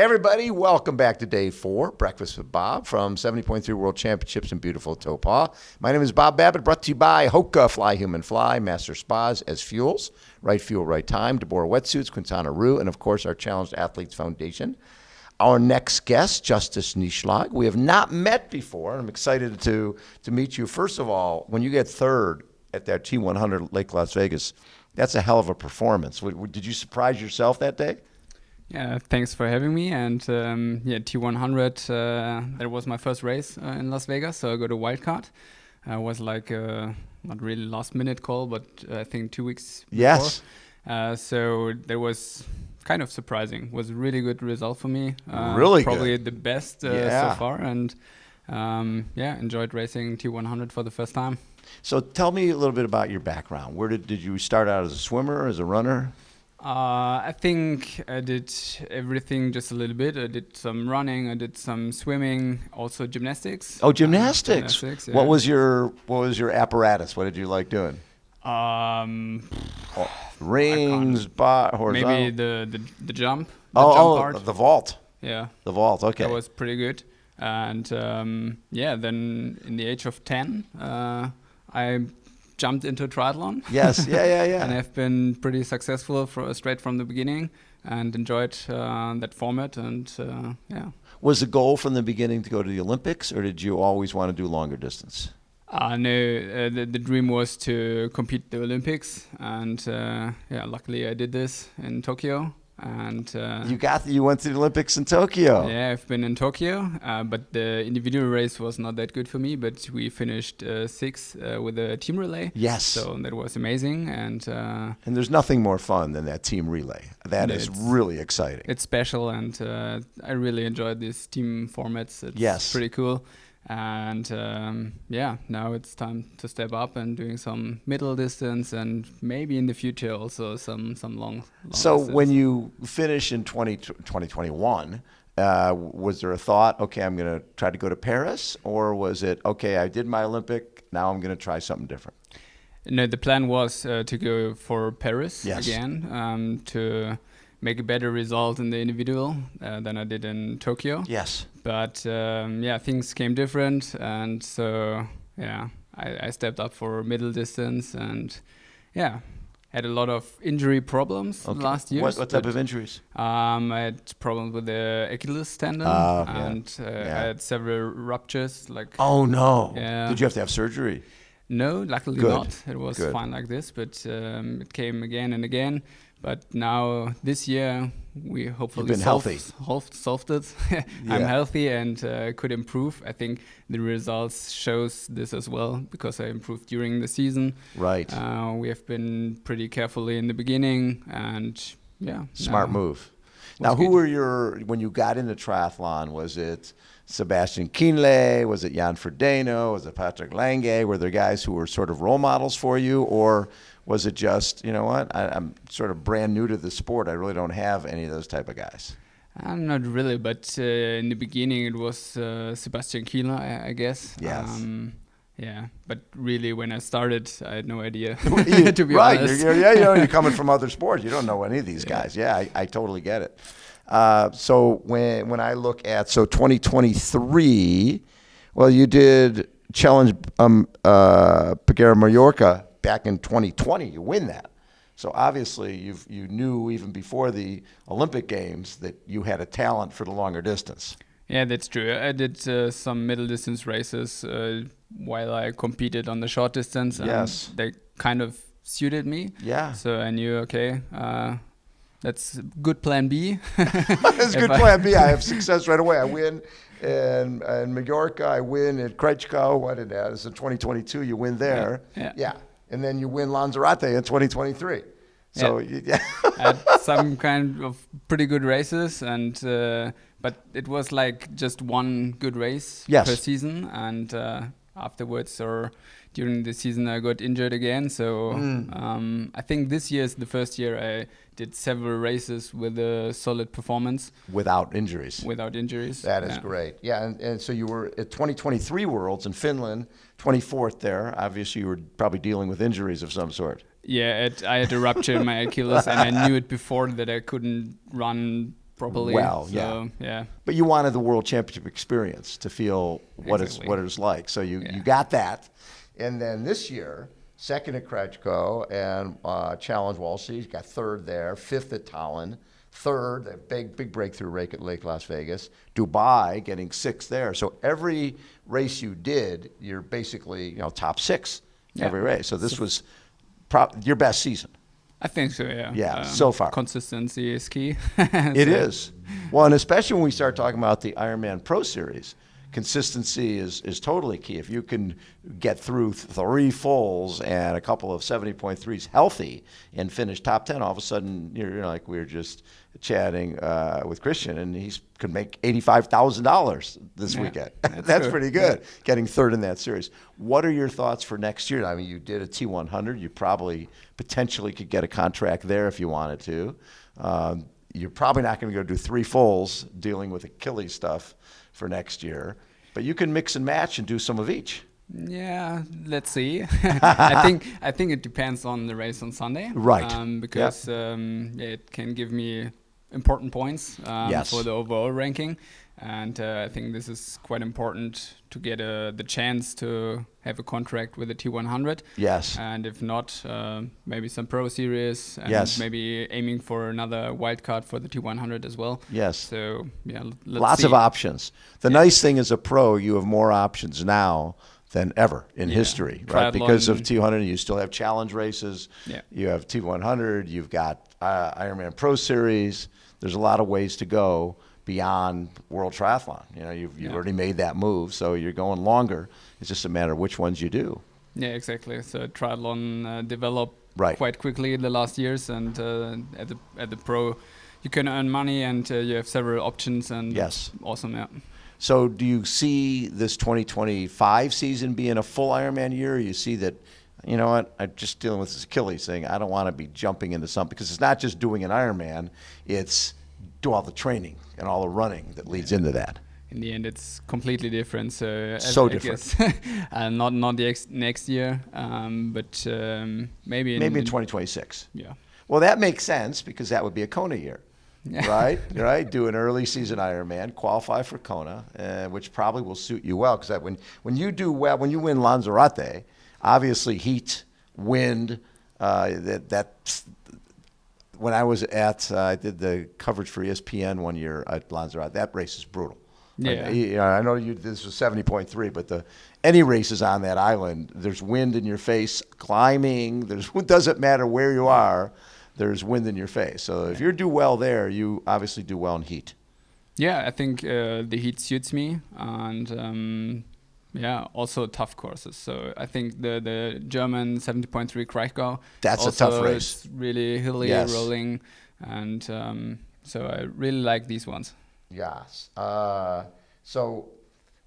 everybody. Welcome back to Day 4, Breakfast with Bob from 70.3 World Championships in beautiful Taupo. My name is Bob Babbitt, brought to you by HOKA, Fly Human Fly, Master Spas, SFuels, Right Fuel, Right Time, Deboer Wetsuits, Quintana, and of course our Challenged Athletes Foundation. Our next guest, Justus Nieschlag. We have not met before, and I'm excited to meet you. First of all, when you get third at that T100 Lake Las Vegas, that's a hell of a performance. Did you surprise yourself that day? Yeah, thanks for having me. And T100, that was my first race in Las Vegas, so I got a wild card. It was like not really last minute call, but I think 2 weeks before. Yes. So that was kind of surprising. It was a really good result for me. Really probably good. The best so far. And enjoyed racing T100 for the first time. So tell me a little bit about your background. Where did you start out as a swimmer, as a runner? I think I did everything just a little bit. I did some running, I did some swimming, also gymnastics. Oh, gymnastics. Yeah. What was your apparatus? What did you like doing? Rings, horizontal. Maybe the jump. Jump part. The vault. Yeah. The vault. Okay. That was pretty good. And then in the age of 10, I jumped into triathlon. Yes, yeah. And I've been pretty successful straight from the beginning and enjoyed that format. And Was the goal from the beginning to go to the Olympics, or did you always want to do longer distance? No, the dream was to compete at the Olympics. And luckily I did this in Tokyo. And you went to the Olympics in Tokyo. Yeah, I've been in Tokyo, but the individual race was not that good for me. But we finished sixth with a team relay. Yes, so that was amazing. And there's nothing more fun than that team relay. That is really exciting. It's special, and I really enjoyed these team formats. It's pretty cool. And now it's time to step up and doing some middle distance and maybe in the future also some long So distance. When you finish in 2021, was there a thought, okay, I'm going to try to go to Paris? Or was it, okay, I did my Olympic, now I'm going to try something different? No, the plan was to go for Paris again, to make a better result in the individual than I did in Tokyo. Yes. But things came different, and so I stepped up for middle distance, and had a lot of injury problems last year. What type of injuries? I had problems with the Achilles tendon, I had several ruptures. Oh no! Yeah. Did you have to have surgery? No, luckily not. It was fine like this, but it came again and again. But now this year we hopefully solved it. I'm healthy and could improve. I think the results shows this as well because I improved during the season. Right. We have been pretty carefully in the beginning, and smart move. Now, who were when you got into triathlon? Was it Sebastian Kienle? Was it Jan Frodeno? Was it Patrick Lange? Were there guys who were sort of role models for you, or was it just, you know what, I'm sort of brand new to the sport, I really don't have any of those type of guys? Not really, but in the beginning it was Sebastian Kienle, I guess. Yes. But really when I started, I had no idea, to be honest. You're coming from other sports. You don't know any of these guys. Yeah, I totally get it. So when I look at, 2023, well, you did Challenge Peguera Mallorca back in 2020, you win that. So obviously you knew even before the Olympic Games that you had a talent for the longer distance. Yeah, that's true. I did some middle distance races while I competed on the short distance. And they kind of suited me. Yeah. So I knew, okay, that's good plan B. That's good plan B. I have success right away. I win in Mallorca. I win at Krejciko. What did that? It's in 2022. You win there. Yeah. And then you win Lanzarote in 2023. So I had some kind of pretty good races, and but it was like just one good race per season, and afterwards or during the season I got injured again. So I think this year is the first year I did several races with a solid performance. Without injuries. That is great. Yeah, and so you were at 2023 Worlds in Finland, 24th there. Obviously you were probably dealing with injuries of some sort. Yeah, I had a rupture in my Achilles, and I knew it before that I couldn't run properly. well. So, yeah. But you wanted the World Championship experience to feel what it's like. So you got that. And then this year, second at Krejko and Challenge Walsey, you got third there, fifth at Tallinn, third, a big breakthrough rate at Lake Las Vegas, Dubai getting sixth there. So every race you did, you're basically top six every race. So this was your best season. I think so, yeah. Yeah, so far. Consistency is key. It is. Well, and especially when we start talking about the Ironman Pro Series, consistency is totally key. If you can get through 3 fulls and a couple of 70.3s healthy and finish top 10, all of a sudden you're like we were just chatting with Christian, and he could make $85,000 this weekend. That's pretty good, getting third in that series. What are your thoughts for next year? I mean, you did a T100. You probably potentially could get a contract there if you wanted to. You're probably not going to go do 3 fulls dealing with Achilles stuff for next year, but you can mix and match and do some of each. Yeah, let's see. I think it depends on the race on Sunday, right? Because it can give me important points for the overall ranking, and I think this is quite important to get the chance to have a contract with the T100. Yes. And if not, maybe some Pro Series, and maybe aiming for another wild card for the T100 as well. Yes. So yeah, lots of options. The nice thing as a pro, you have more options now than ever in history, right? Because of T100, you still have challenge races. Yeah. You have T100. You've got Ironman Pro Series. There's a lot of ways to go beyond World Triathlon. You've already made that move, so you're going longer. It's just a matter of which ones you do. Yeah, exactly. So triathlon developed quite quickly in the last years, and at the pro, you can earn money, and you have several options, and it's awesome. Yeah. So do you see this 2025 season being a full Ironman year, or you see that, you know what, I'm just dealing with this Achilles thing. I don't want to be jumping into something, because it's not just doing an Ironman, it's do all the training and all the running that leads into that. In the end, it's completely different. So different. Not the next year, but maybe in 2026. Yeah. Well, that makes sense, because that would be a Kona year. Right? Do an early season Ironman, qualify for Kona, which probably will suit you well, because when you do well, when you win Lanzarote, obviously heat, wind, when I was I did the coverage for ESPN one year at Lanzarote. That race is brutal. Yeah. I know this was 70.3, but any races on that island, there's wind in your face, climbing. It doesn't matter where you are. There's wind in your face. So if you do well there, you obviously do well in heat. Yeah, I think the heat suits me, and also tough courses. So I think the German 70.3 Krejko, that's a tough race. It's really hilly, rolling, and so I really like these ones. Yes. So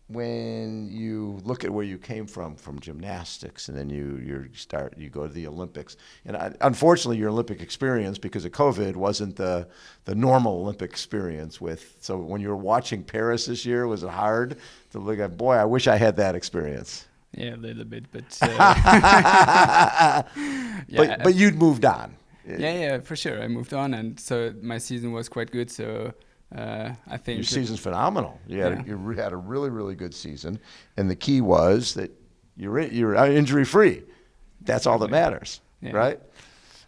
when you look at where you came from gymnastics, and then you go to the Olympics, and unfortunately your Olympic experience, because of COVID, wasn't the normal Olympic experience. So when you were watching Paris this year, was it hard to look at? Boy, I wish I had that experience. Yeah, a little bit, but but you'd moved on. Yeah, for sure. I moved on, and so my season was quite good. So. I think your season's phenomenal. You had a really, really good season, and the key was that you're injury free. That's all that matters, right?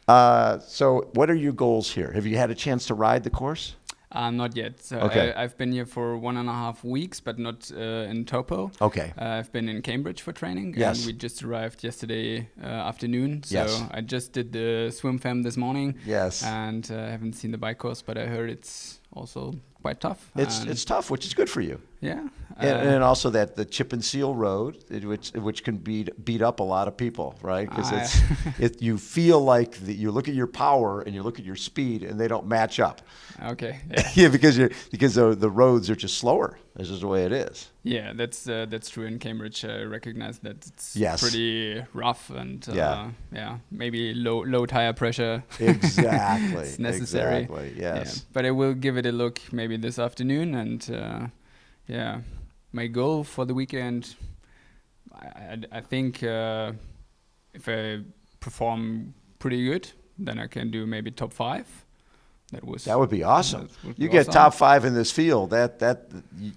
So, what are your goals here? Have you had a chance to ride the course? Not yet. So I've been here for 1.5 weeks, but not in Taupo. Okay. I've been in Cambridge for training. Yes. And we just arrived yesterday afternoon. So I just did the swim fam this morning. Yes. And I haven't seen the bike course, but I heard it's also quite tough. It's tough, which is good for you. Yeah. And also the chip and seal road, which can beat up a lot of people, right? Because you feel like you look at your power and you look at your speed, and they don't match up. Okay. Yeah, because the roads are just slower. This is the way it is. Yeah, that's true. In Cambridge, I recognize that it's pretty rough, and maybe low tire pressure. Exactly. It's necessary. Exactly. Yes. Yeah. But I will give it a look maybe this afternoon, and my goal for the weekend, I think if I perform pretty good, then I can do maybe top 5. That would be awesome. Would you be get awesome. top 5 in this field,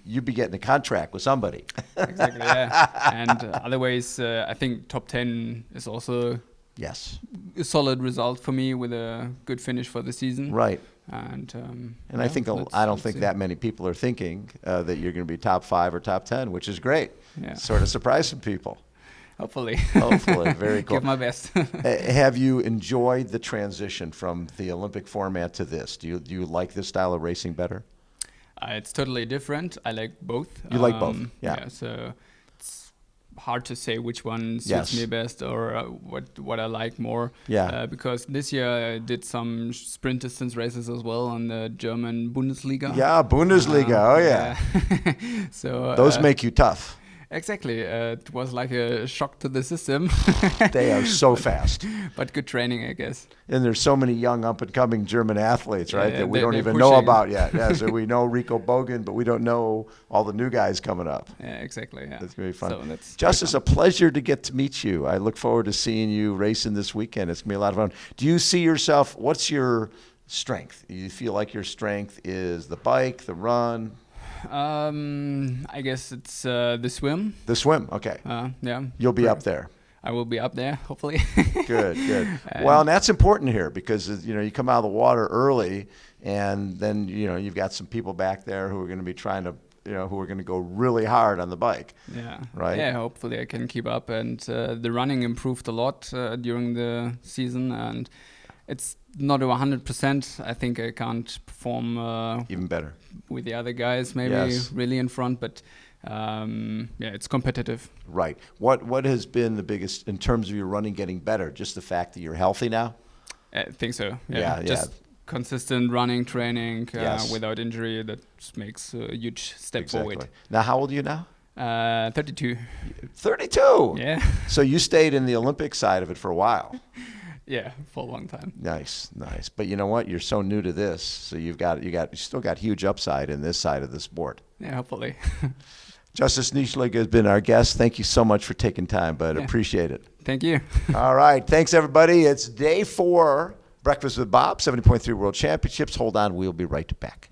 you'd be getting a contract with somebody. Exactly, yeah. And otherwise, I think top 10 is also yes, a solid result for me with a good finish for the season. Right. And I think I don't think that many people are thinking that you're going to be top 5 or top 10, which is great. Yeah. Sort of surprising people. Hopefully. Hopefully, very cool. Give my best. Have you enjoyed the transition from the Olympic format to this? Do you like this style of racing better? It's totally different. I like both. You like both, yeah. So it's hard to say which one suits Yes. me best or what I like more. Yeah. Because this year I did some sprint distance races as well on the German Bundesliga. Yeah, Bundesliga. Oh yeah. So those make you tough. Exactly. It was like a shock to the system. They are so fast. But good training, I guess. And there's so many young up-and-coming German athletes, right, that we don't even pushing. know about yet. Yeah, so we know Rico Bogan, but we don't know all the new guys coming up. Yeah, exactly. Yeah. That's going to be fun. So that's Justus, a pleasure to get to meet you. I look forward to seeing you racing this weekend. It's going to be a lot of fun. Do you see yourself, what's your strength? Do you feel like your strength is the bike, the run? I guess it's the swim. The swim, okay. Yeah. You'll be up there. I will be up there, hopefully. Good. Well, and that's important here because you come out of the water early, and then you've got some people back there who are going to be trying to who are going to go really hard on the bike. Yeah. Right. Yeah. Hopefully, I can keep up, and the running improved a lot during the season, and it's not 100%. I think I can't perform even better with the other guys, maybe really in front, but it's competitive. Right. What has been the biggest in terms of your running getting better? Just the fact that you're healthy now? I think so. Yeah. Just consistent running training without injury, that makes a huge step forward. Now, how old are you now? 32. 32? Yeah. So you stayed in the Olympic side of it for a while. Yeah, for a long time. Nice. But you know what? You're so new to this, so you still got huge upside in this side of the sport. Yeah, hopefully. Justus Nieschlag has been our guest. Thank you so much for taking time, bud. Appreciate it. Thank you. All right. Thanks, everybody. It's day 4, Breakfast with Bob, 70.3 World Championships. Hold on. We'll be right back.